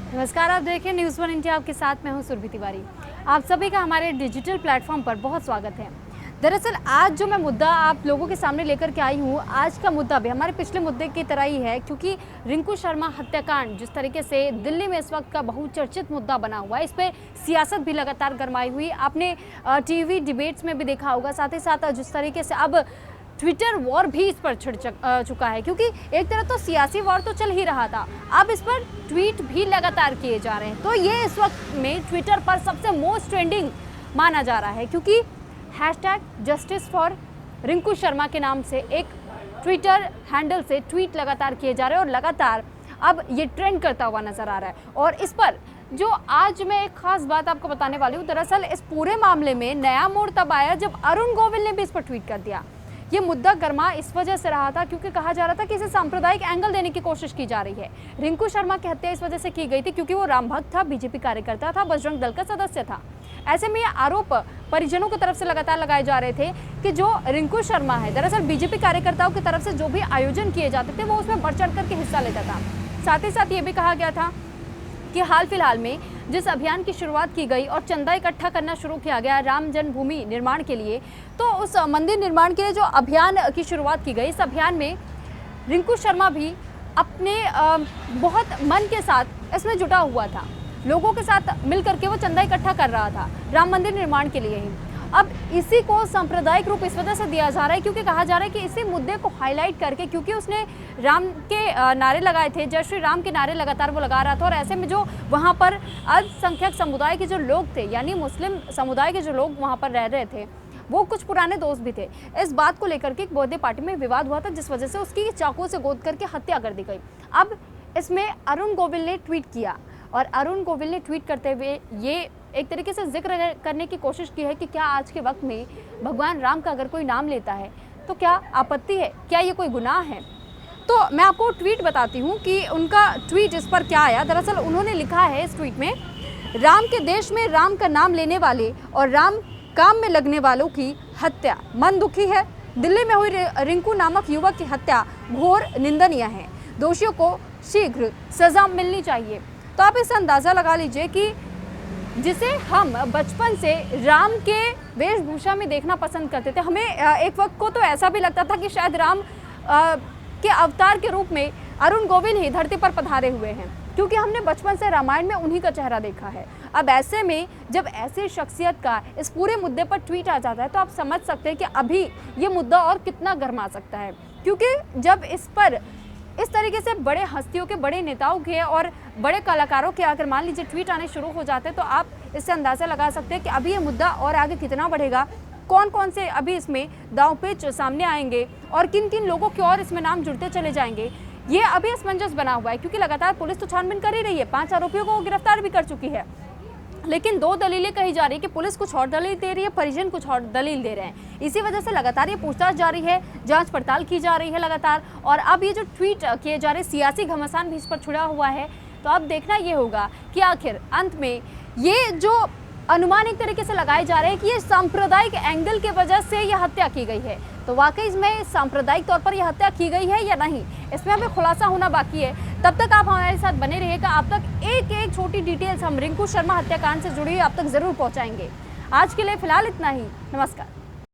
नमस्कार, आप देख रहे हैं न्यूज़ वन इंडिया। आपके साथ मैं हूं सुरभि तिवारी। आप सभी का हमारे डिजिटल प्लेटफॉर्म पर बहुत स्वागत है। दरअसल आज जो मैं मुद्दा आप लोगों के सामने लेकर के आई हूं, आज का मुद्दा भी हमारे पिछले मुद्दे की तरह ही है, क्योंकि रिंकू शर्मा हत्याकांड जिस तरीके से दिल्ली में इस वक्त का बहुचर्चित मुद्दा बना हुआ है, इस पर सियासत भी लगातार गरमाई हुई। आपने टीवी डिबेट्स में भी देखा होगा। साथ ही साथ जिस तरीके से अब ट्विटर वॉर भी इस पर छिड़ चुका है, क्योंकि एक तरफ तो सियासी वॉर तो चल ही रहा था, अब इस पर ट्वीट भी लगातार किए जा रहे हैं। तो ये इस वक्त में ट्विटर पर सबसे मोस्ट ट्रेंडिंग माना जा रहा है, क्योंकि #जस्टिस फॉर रिंकू शर्मा के नाम से एक ट्विटर हैंडल से ट्वीट लगातार किए जा रहे हैं और लगातार अब ये ट्रेंड करता हुआ नजर आ रहा है। और इस पर जो आज मैं एक खास बात आपको बताने वाली हूँ। दरअसल इस पूरे मामले में नया मोड़ तब आया जब अरुण गोविल ने भी इस पर ट्वीट कर दिया। ये मुद्दा गर्मा इस वजह से रहा था क्योंकि कहा जा रहा था कि इसे सांप्रदायिक एंगल देने की कोशिश की जा रही है। रिंकू शर्मा की हत्या इस वजह से की गई थी क्योंकि वो राम भक्त था, बीजेपी कार्यकर्ता था, बजरंग दल का सदस्य था। ऐसे में ये आरोप परिजनों की तरफ से लगातार लगाए जा रहे थे कि जो रिंकू शर्मा है, दरअसल बीजेपी कार्यकर्ताओं की तरफ से जो भी आयोजन किए जाते थे वो उसमें बढ़ चढ़ करके हिस्सा लेता था। साथ ही साथ ये भी कहा गया था कि हाल फिलहाल में जिस अभियान की शुरुआत की गई और चंदा इकट्ठा करना शुरू किया गया राम जन्मभूमि निर्माण के लिए, तो उस मंदिर निर्माण के लिए जो अभियान की शुरुआत की गई, इस अभियान में रिंकू शर्मा भी अपने बहुत मन के साथ इसमें जुटा हुआ था। लोगों के साथ मिल करके वो चंदा इकट्ठा कर रहा था राम मंदिर निर्माण के लिए ही। अब इसी को सांप्रदायिक रूप इस वजह से दिया जा रहा है क्योंकि कहा जा रहा है कि इसी मुद्दे को हाईलाइट करके, क्योंकि उसने राम के नारे लगाए थे, जय श्री राम के नारे लगातार वो लगा रहा था, और ऐसे में जो वहाँ पर अल्पसंख्यक समुदाय के जो लोग थे, यानी मुस्लिम समुदाय के जो लोग वहाँ पर रह रहे थे, वो कुछ पुराने दोस्त भी थे। इस बात को लेकर के एक बर्थडे पार्टी में विवाद हुआ था, जिस वजह से उसकी चाकू से गोद करके हत्या कर दी गई। अब इसमें अरुण गोविल ने ट्वीट किया और अरुण गोविल ने ट्वीट करते हुए ये एक तरीके से जिक्र करने की कोशिश की है कि क्या आज के वक्त में भगवान राम का अगर कोई नाम लेता है तो क्या आपत्ति है, क्या ये कोई गुनाह है। तो मैं आपको ट्वीट बताती हूँ कि उनका ट्वीट इस पर क्या आया। दरअसल उन्होंने लिखा है इस ट्वीट में, राम के देश में राम का नाम लेने वाले और राम काम में लगने वालों की हत्या मन दुखी है। दिल्ली में हुई रिंकू नामक युवक की हत्या घोर निंदनीय है। दोषियों को शीघ्र सजा मिलनी चाहिए। तो आप इससे अंदाज़ा लगा लीजिए कि जिसे हम बचपन से राम के वेशभूषा में देखना पसंद करते थे, हमें एक वक्त को तो ऐसा भी लगता था कि शायद राम के अवतार के रूप में अरुण गोविल ही धरती पर पधारे हुए हैं, क्योंकि हमने बचपन से रामायण में उन्हीं का चेहरा देखा है। अब ऐसे में जब ऐसी शख्सियत का इस पूरे मुद्दे पर ट्वीट आ जाता है तो आप समझ सकते हैं कि अभी ये मुद्दा और कितना गर्मा सकता है, क्योंकि जब इस पर इस तरीके से बड़े हस्तियों के, बड़े नेताओं के और बड़े कलाकारों के अगर मान लीजिए ट्वीट आने शुरू हो जाते हैं तो आप इससे अंदाज़ा लगा सकते हैं कि अभी ये मुद्दा और आगे कितना बढ़ेगा, कौन कौन से अभी इसमें दांवपेच सामने आएंगे और किन किन लोगों के और इसमें नाम जुड़ते चले जाएंगे। ये अभी असमंजस बना हुआ है, क्योंकि लगातार पुलिस तो छानबीन कर ही रही है, 5 आरोपियों को गिरफ्तार भी कर चुकी है, लेकिन 2 दलीलें कही जा रही है कि पुलिस कुछ और दलील दे रही है, परिजन कुछ और दलील दे रहे हैं। इसी वजह से लगातार ये पूछताछ जारी है, जांच पड़ताल की जा रही है लगातार। और अब ये जो ट्वीट किए जा रहे सियासी घमासान भी इस पर छुड़ा हुआ है। तो अब देखना ये होगा कि आखिर अंत में ये जो अनुमान एक तरीके से लगाए जा रहे हैं कि ये सांप्रदायिक एंगल की वजह से यह हत्या की गई है, तो वाकई इसमें सांप्रदायिक तौर पर यह हत्या की गई है या नहीं, इसमें हमें खुलासा होना बाकी है। तब तक आप हमारे साथ बने रहिएगा। आप तक एक एक छोटी डिटेल्स हम रिंकू शर्मा हत्याकांड से जुड़ी हुई आप तक जरूर पहुंचाएंगे। आज के लिए फिलहाल इतना ही। नमस्कार।